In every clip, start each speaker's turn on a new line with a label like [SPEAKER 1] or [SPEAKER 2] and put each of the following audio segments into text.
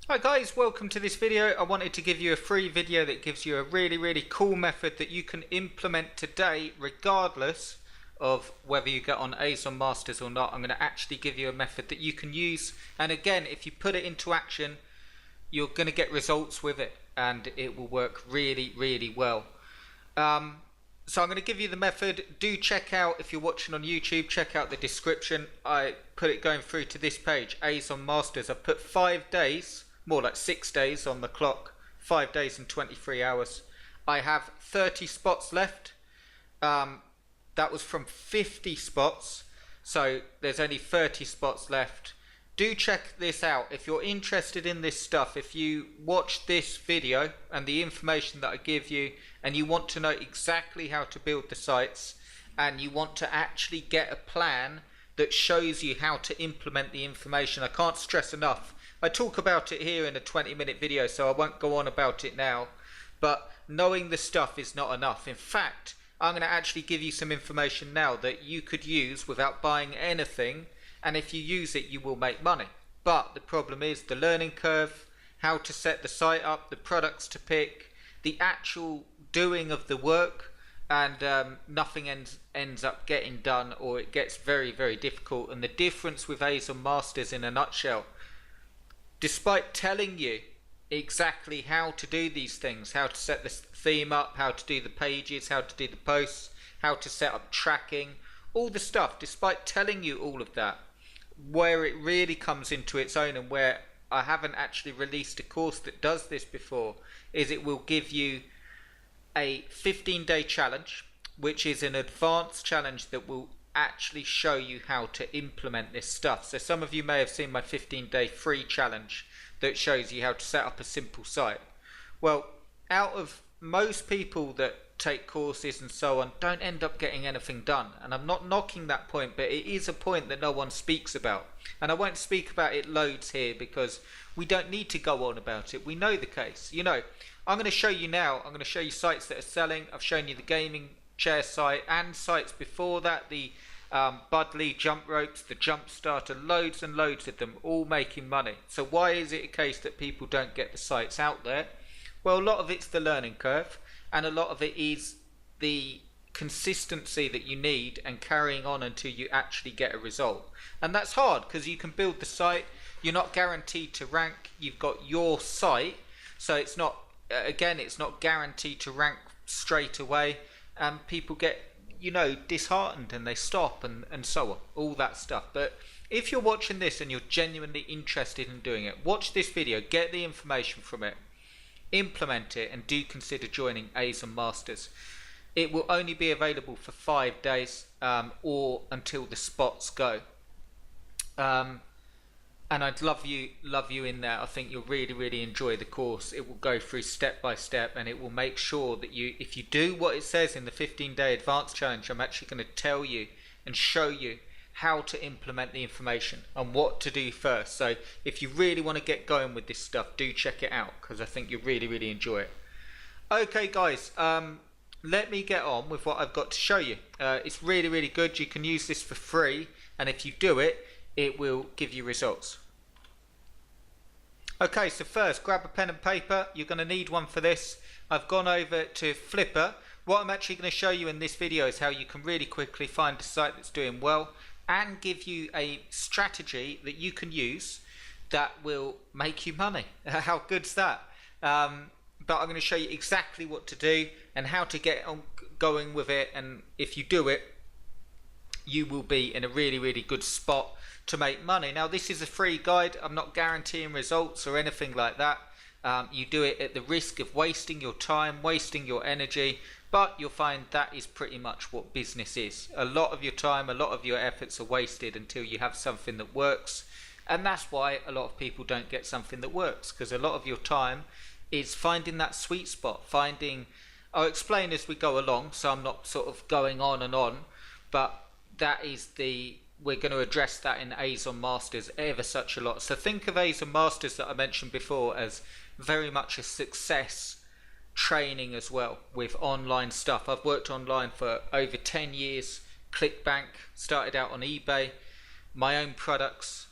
[SPEAKER 1] Hi guys, welcome to this video. I wanted to give you a free video that gives you a really cool method that you can implement today regardless of whether you get on A's or Masters or not. I'm going to actually give you a method that you can use, and again, if you put it into action, you're going to get results with it and it will work really well. So I'm going to give you the method. Do check out, if you're watching on YouTube, check out the description. I put it going through to this page, A's on Masters. I put 5 days, more like 6 days on the clock, 5 days and 23 hours. I have 30 spots left. That was from 50 spots, so there's only 30 spots left. Do check this out if you're interested in this stuff. If you watch this video and the information that I give you and you want to know exactly how to build the sites and you want to actually get a plan that shows you how to implement the information, I can't stress enough. I talk about it here in a 20-minute video, so I won't go on about it now, but knowing the stuff is not enough. In fact, I'm going to actually give you some information now that you could use without buying anything, and if you use it you will make money. But the problem is the learning curve, how to set the site up, the products to pick, the actual doing of the work, and nothing ends up getting done, or it gets very difficult. And the difference with A's and Masters in a nutshell, despite telling you exactly how to do these things, how to set the theme up, how to do the pages, how to do the posts, how to set up tracking, all the stuff, despite telling you all of that, where it really comes into its own and where I haven't actually released a course that does this before, is it will give you a 15-day challenge, which is an advanced challenge that will actually show you how to implement this stuff. So some of you may have seen my 15-day free challenge that shows you how to set up a simple site. Well, out of most people that take courses and so on, don't end up getting anything done, and I'm not knocking that point, but it is a point that no one speaks about, and I won't speak about it loads here because we don't need to go on about it. We know the case. You know, I'm going to show you now, I'm going to show you sites that are selling. I've shown you the gaming chair site and sites before that, the Budley jump ropes, the jump starter, loads and loads of them, all making money. So why is it a case that people don't get the sites out there? Well, a lot of it's the learning curve, and a lot of it is the consistency that you need and carrying on until you actually get a result. And that's hard because you can build the site, you're not guaranteed to rank, you've got your site, so it's not, again, it's not guaranteed to rank straight away, and people get, you know, disheartened and they stop and so on, all that stuff. But if you're watching this and you're genuinely interested in doing it, watch this video, get the information from it, implement it, and do consider joining A's and Masters. It will only be available for 5 days or until the spots go, and I'd love you in there. I think you'll really enjoy the course. It will go through step by step, and it will make sure that you, if you do what it says in the 15-day advanced challenge, I'm actually going to tell you and show you how to implement the information and what to do first. So if you really want to get going with this stuff, do check it out because I think you'll really enjoy it. Okay guys, let me get on with what I've got to show you. It's really good. You can use this for free, and if you do it, it will give you results. Okay, so first grab a pen and paper. You're going to need one for this. I've gone over to Flipper. What I'm actually going to show you in this video is how you can really quickly find a site that's doing well and give you a strategy that you can use that will make you money. How good's that? But I'm going to show you exactly what to do and how to get on going with it, and if you do it, you will be in a really good spot to make money. Now, this is a free guide. I'm not guaranteeing results or anything like that. You do it at the risk of wasting your time, wasting your energy, but you'll find that is pretty much what business is. A lot of your time, a lot of your efforts are wasted until you have something that works, and that's why a lot of people don't get something that works, because a lot of your time is finding that sweet spot, finding, I'll explain as we go along, so I'm not sort of going on and on, but that is the, we're going to address that in A's on Masters ever such a lot. So think of A's on Masters that I mentioned before as very much a success training as well with online stuff. I've worked online for over 10 years. ClickBank, started out on eBay, my own products,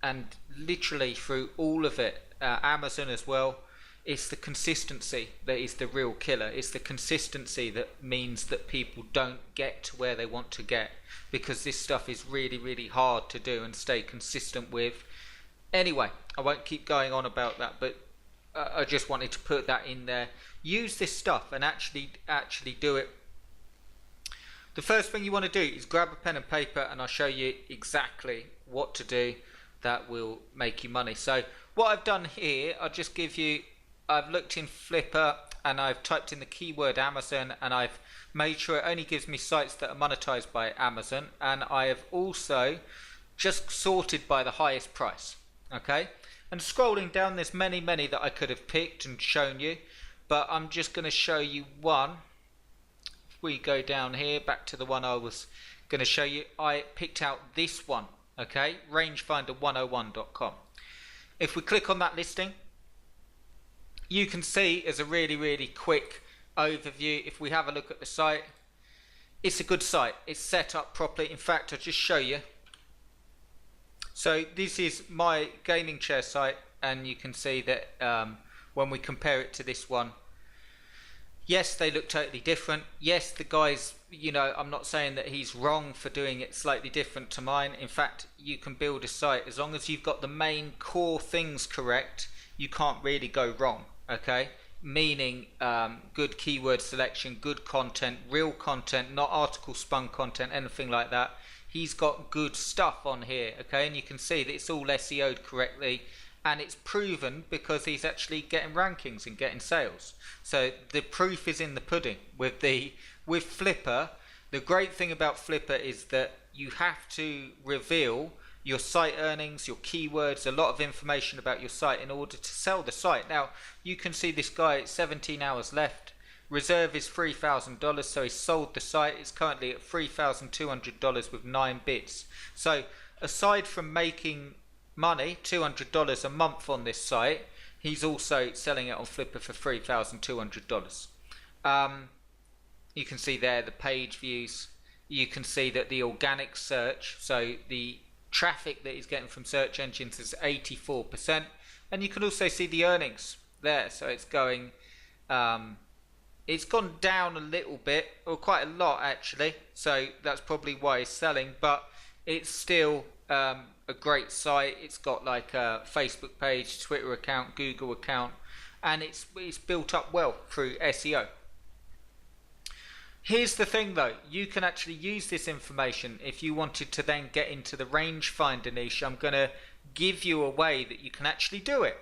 [SPEAKER 1] and literally through all of it, Amazon as well, it's the consistency that is the real killer. It's the consistency that means that people don't get to where they want to get, because this stuff is really, really hard to do and stay consistent with. Anyway, I won't keep going on about that, but I just wanted to put that in there. Use this stuff and actually do it. The first thing you want to do is grab a pen and paper, and I'll show you exactly what to do that will make you money. So what I've done here, I've looked in Flipper and I've typed in the keyword Amazon, and I've made sure it only gives me sites that are monetized by Amazon, and I have also just sorted by the highest price. Okay, and scrolling down, there's many that I could have picked and shown you, but I'm just going to show you one. If we go down here back to the one I was going to show you, I picked out this one. Okay, rangefinder101.com. If we click on that listing, you can see as a really quick overview, if we have a look at the site, it's a good site. It's set up properly. In fact, I'll just show you. So this is my gaming chair site, and you can see that when we compare it to this one, yes, they look totally different. Yes, the guy's, I'm not saying that he's wrong for doing it slightly different to mine. In fact, you can build a site as long as you've got the main core things correct, you can't really go wrong. Okay, meaning good keyword selection, good content, real content, not article spun content, anything like that. He's got good stuff on here. Okay, and you can see that it's all SEO'd correctly, and it's proven because he's actually getting rankings and getting sales. So the proof is in the pudding with Flipper. The great thing about Flipper is that you have to reveal your site earnings, your keywords, a lot of information about your site in order to sell the site. Now you can see this guy, 17 hours left. Reserve is $3,000, so he sold the site. It's currently at $3,200 with 9 bids. So aside from making money, $200 a month on this site, he's also selling it on Flipper for $3,200. You can see there the page views. You can see that the organic search, so the traffic that he's getting from search engines, is 84%, and you can also see the earnings there. So it's going it's gone down a little bit, or quite a lot actually, so that's probably why he's selling, but it's still a great site. It's got like a Facebook page, Twitter account, Google account, and it's built up well through SEO. Here's the thing though, you can actually use this information if you wanted to then get into the rangefinder niche. I'm going to give you a way that you can actually do it,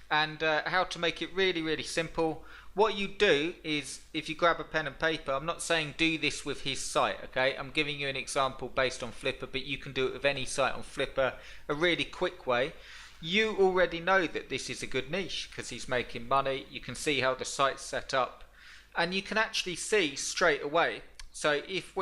[SPEAKER 1] and how to make it really simple. What you do is, if you grab a pen and paper, I'm not saying do this with his site, okay? I'm giving you an example based on Flipper, but you can do it with any site on Flipper, a really quick way. You already know that this is a good niche because he's making money. You can see how the site's set up, and you can actually see straight away. So if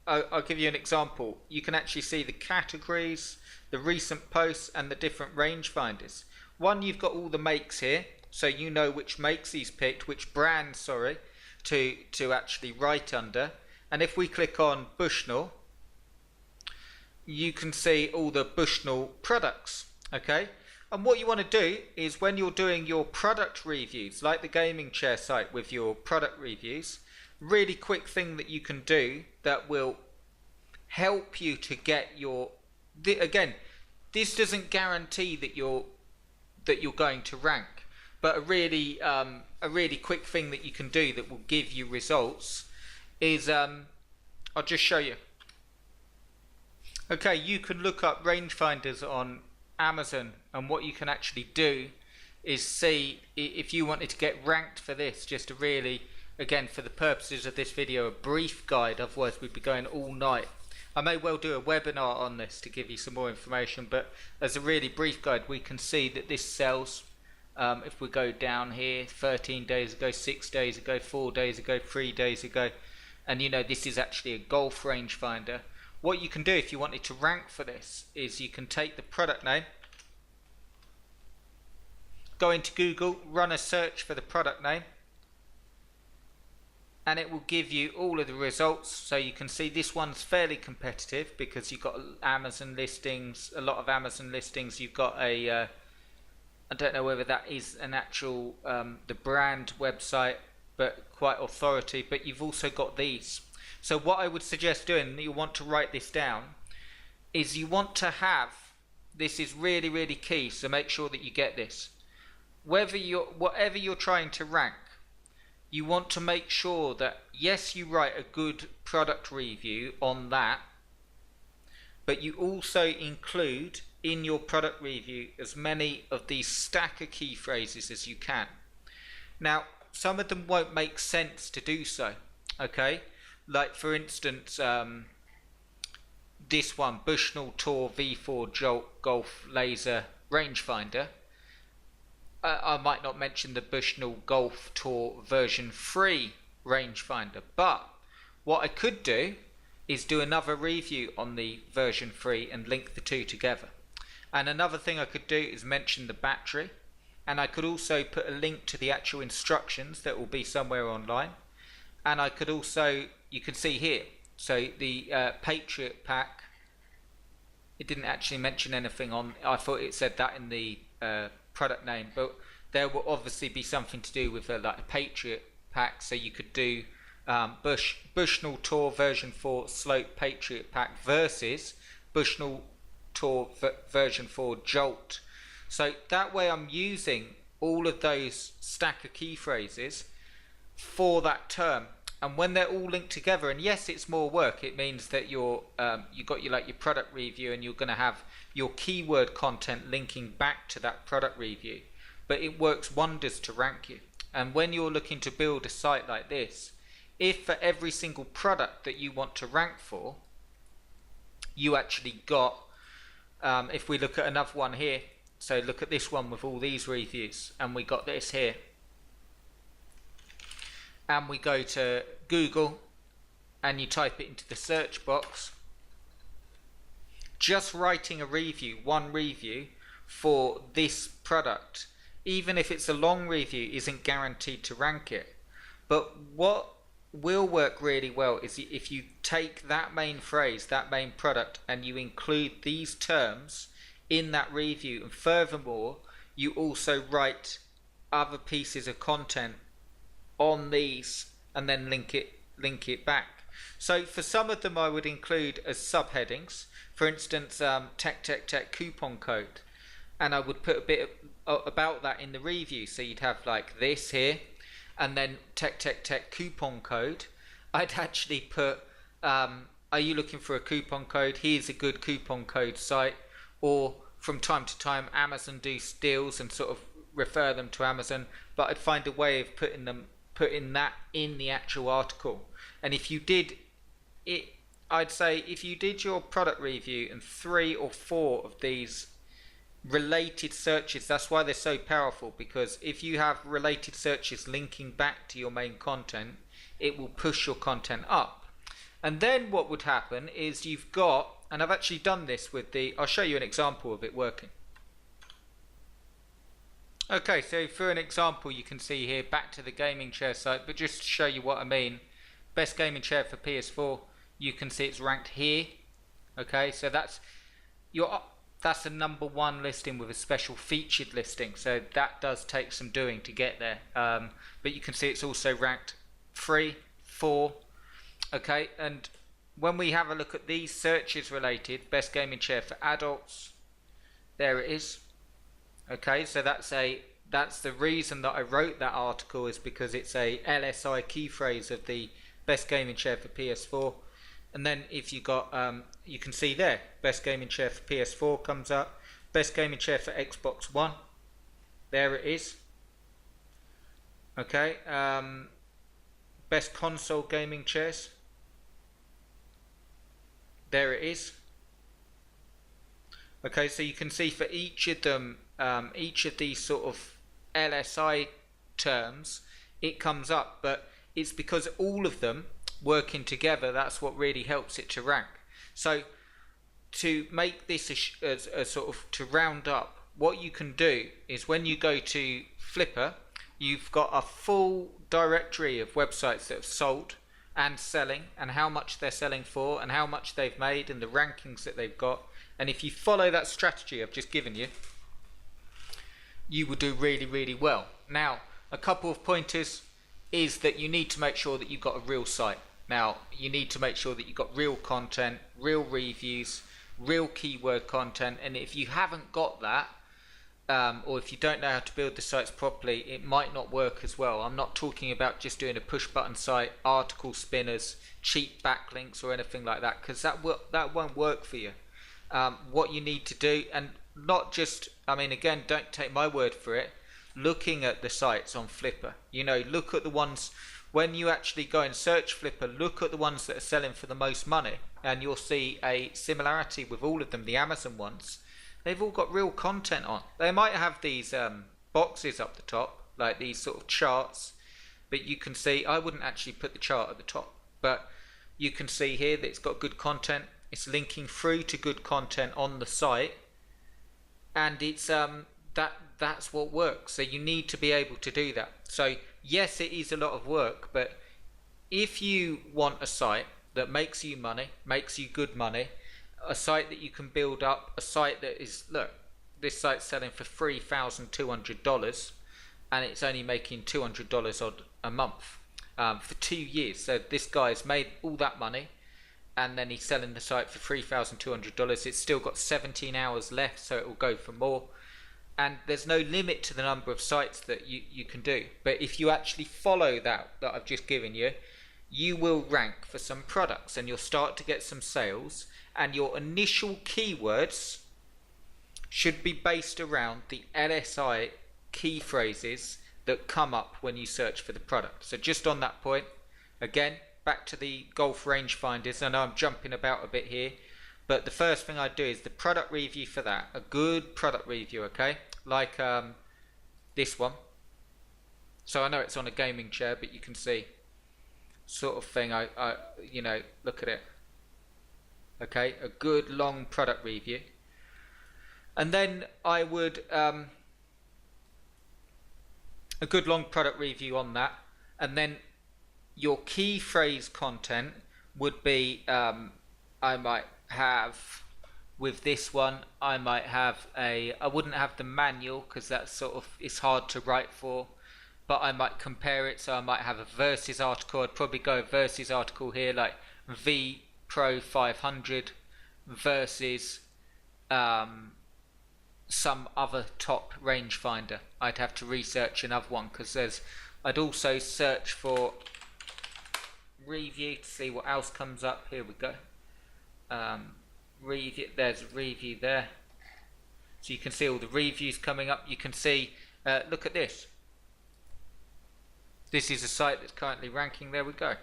[SPEAKER 1] I'll give you an example. You can actually see the categories, the recent posts, and the different rangefinders. One, you've got all the makes here, so you know which makes he's picked, which brand, sorry, to actually write under. And if we click on Bushnell, you can see all the Bushnell products, okay? And what you want to do is, when you're doing your product reviews, like the gaming chair site with your product reviews, really quick thing that you can do that will help you to get your, again, this doesn't guarantee that you're going to rank, but a really quick thing that you can do that will give you results is, I'll just show you. Okay, you can look up rangefinders on Amazon, and what you can actually do is see if you wanted to get ranked for this. Just a really, again, for the purposes of this video, a brief guide, otherwise we'd be going all night. I may well do a webinar on this to give you some more information, but as a really brief guide, we can see that this sells. If we go down here, 13 days ago, 6 days ago, 4 days ago, 3 days ago, and you know this is actually a golf rangefinder. What you can do if you wanted to rank for this is you can take the product name, go into Google, run a search for the product name, and it will give you all of the results. So you can see this one's fairly competitive because you've got Amazon listings, a lot of Amazon listings. You've got a I don't know whether that is an actual the brand website, but quite authority. But you've also got these. So what I would suggest doing, you want to write this down, is you want to have, this is really, really key, so make sure that you get this. Whatever you're trying to rank, you want to make sure that, yes, you write a good product review on that, but you also include in your product review as many of these stacker key phrases as you can. Now, some of them won't make sense to do so, okay? Like, for instance, this one, Bushnell Tour V4 Jolt Golf Laser Rangefinder. I might not mention the Bushnell Golf Tour version 3 rangefinder, but what I could do is do another review on the version 3 and link the two together. And another thing I could do is mention the battery, and I could also put a link to the actual instructions that will be somewhere online. And I could also, you can see here, so the Patriot Pack, it didn't actually mention anything on, I thought it said that in the product name, but there will obviously be something to do with like a Patriot Pack. So you could do Bushnell Tour version 4 Slope Patriot Pack versus Bushnell Tour version 4 Jolt. So that way I'm using all of those stacker key phrases for that term, and when they're all linked together, and yes, it's more work, it means that you've got your product review, and you're going to have your keyword content linking back to that product review, but it works wonders to rank you. And when you're looking to build a site like this, if for every single product that you want to rank for, you actually got, if we look at another one here, so look at this one with all these reviews, and we got this here, and we go to Google and you type it into the search box, just writing a review, one review for this product, even if it's a long review, isn't guaranteed to rank it. But what will work really well is if you take that main phrase, that main product, and you include these terms in that review, and furthermore you also write other pieces of content on these and then link it back. So for some of them I would include as subheadings, for instance tech coupon code, and I would put a bit about that in the review. So you'd have like this here, and then tech coupon code. I'd actually put are you looking for a coupon code? Here's a good coupon code site. Or from time to time Amazon do deals and sort of refer them to Amazon, but I'd find a way of putting that in the actual article. And if you did it, I'd say if you did your product review and 3 or 4 of these related searches, that's why they're so powerful, because if you have related searches linking back to your main content, it will push your content up. And then what would happen is you've got, and I've actually done this with I'll show you an example of it working. Okay, so for an example, you can see here, back to the gaming chair site, but just to show you what I mean, best gaming chair for PS4, you can see it's ranked here. Okay, so that's a number 1 listing with a special featured listing, so that does take some doing to get there. But you can see it's also ranked 3, 4. Okay, and when we have a look at these searches related, best gaming chair for adults, there it is. Okay, so that's the reason that I wrote that article, is because it's a LSI key phrase of the best gaming chair for PS4. And then if you got, you can see there, best gaming chair for PS4 comes up, best gaming chair for Xbox One, there it is. Okay, best console gaming chairs, there it is. Okay, so you can see for each of them, each of these sort of LSI terms, it comes up, but it's because all of them working together, that's what really helps it to rank. So to make this a sort of, to round up, what you can do is when you go to Flipper, You've got a full directory of websites that have sold and selling, and how much they're selling for, and how much they've made, and the rankings that they've got. And if you follow that strategy I've just given you, you will do really, really well. Now, a couple of pointers is that you need to make sure that you've got a real site. Now, you need to make sure that you've got real content, real reviews, real keyword content, and if you haven't got that, or if you don't know how to build the sites properly, it might not work as well. I'm not talking about just doing a push button site, article spinners, cheap backlinks or anything like that, because that won't work for you. What you need to do, and not just, I mean, again, don't take my word for it, looking at the sites on Flipper, you know, look at the ones, when you actually go and search Flipper, look at the ones that are selling for the most money, and you'll see a similarity with all of them. The Amazon ones, they've all got real content on. They might have these boxes up the top, like these sort of charts, but you can see, I wouldn't actually put the chart at the top, but you can see here that it's got good content. It's linking through to good content on the site, and it's that's what works. So you need to be able to do that. So yes, it is a lot of work, but if you want a site that makes you money, makes you good money, a site that you can build up, a site that is, look, this site's selling for $3,200 and it's only making $200 odd a month for 2 years. So this guy's made all that money, and then he's selling the site for $3,200. It's still got 17 hours left, so it will go for more. And there's no limit to the number of sites that you can do. But if you actually follow that I've just given you, you will rank for some products and you'll start to get some sales, and your initial keywords should be based around the LSI key phrases that come up when you search for the product. So just on that point, again, back to the golf range finders. I know I'm jumping about a bit here, but the first thing I do is the product review for that, a good product review, okay? Like this one. So I know it's on a gaming chair, but you can see sort of thing. I you know, look at it. Okay, a good long product review. And then I would a good long product review on that, and then your key phrase content would be I might have, with this one, I might have I wouldn't have the manual because that's sort of, it's hard to write for, but I might compare it. So I might have a versus article. I'd probably go a versus article here, like V Pro 500 versus some other top rangefinder. I'd have to research another one, because I'd also search for review to see what else comes up. Here we go. Review, there's a review there, so you can see all the reviews coming up. You can see, look at this. This is a site that's currently ranking. There we go.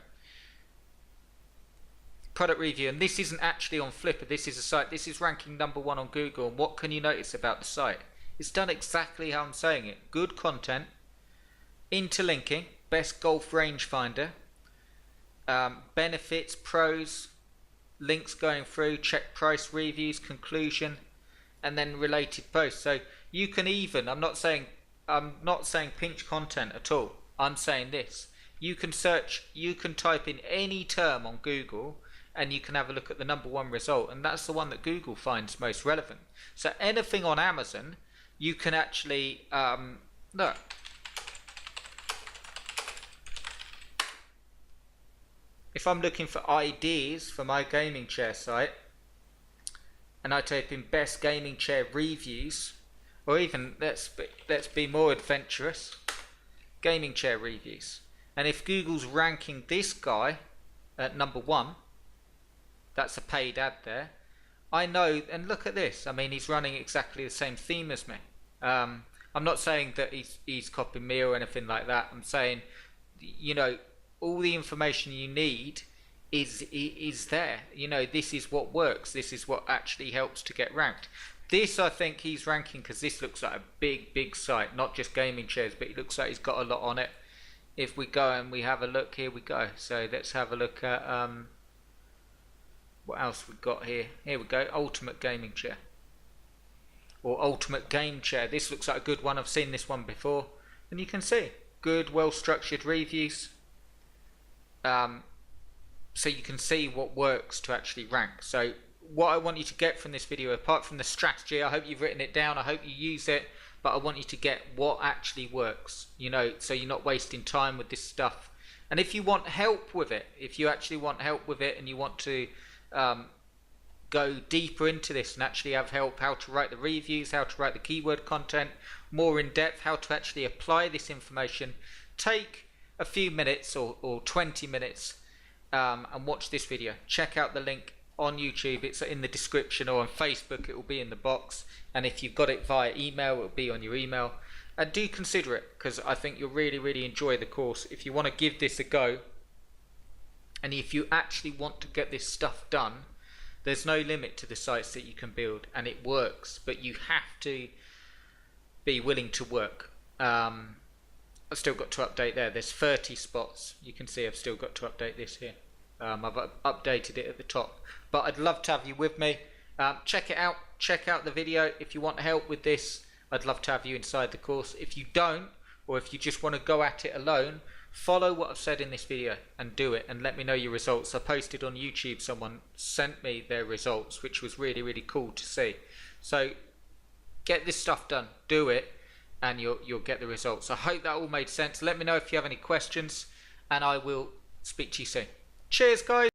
[SPEAKER 1] Product review, and this isn't actually on Flipper. This is a site, this is ranking #1 on Google. And what can you notice about the site? It's done exactly how I'm saying it. Good content, interlinking, best golf rangefinder, benefits, pros, links going through, check price, reviews, conclusion, and then related posts. So you can even, I'm not saying pinch content at all. I'm saying this. You can search, you can type in any term on Google, and you can have a look at the #1 result, and that's the one that Google finds most relevant. So anything on Amazon, you can actually look. If I'm looking for ideas for my gaming chair site, and I type in best gaming chair reviews, or even let's be more adventurous, gaming chair reviews, and if Google's ranking this guy at #1, that's a paid ad there, I know. And look at this, I mean, he's running exactly the same theme as me. I'm not saying that he's copying me or anything like that. I'm saying, you know, all the information you need is there. You know, this is what works. This is what actually helps to get ranked. This, I think he's ranking because this looks like a big site, not just gaming chairs, but it looks like he's got a lot on it. If we go and we have a look, here we go. So let's have a look at what else we got here. Here we go, ultimate gaming chair, or ultimate game chair. This looks like a good one. I've seen this one before, and you can see good, well-structured reviews, so you can see what works to actually rank. So what I want you to get from this video, apart from the strategy, I hope you've written it down, I hope you use it, but I want you to get what actually works, you know, so you're not wasting time with this stuff. And if you want help with it, if you actually want help with it and you want to go deeper into this and actually have help how to write the reviews, how to write the keyword content, more in depth, how to actually apply this information, take a few minutes or 20 minutes and watch this video. Check out the link on YouTube, it's in the description, or on Facebook it will be in the box, and if you've got it via email it will be on your email. And do consider it, because I think you'll really enjoy the course. If you want to give this a go, and if you actually want to get this stuff done, there's no limit to the sites that you can build, and it works, but you have to be willing to work. I've still got to update there. There's 30 spots. You can see I've still got to update this here. I've updated it at the top, but I'd love to have you with me. Check it out. Check out the video. If you want help with this, I'd love to have you inside the course. If you don't, or if you just want to go at it alone, follow what I've said in this video and do it, and let me know your results. I posted on YouTube, someone sent me their results, which was really cool to see. So get this stuff done, do it, and you'll get the results. I hope that all made sense. Let me know if you have any questions, and I will speak to you soon. Cheers, guys.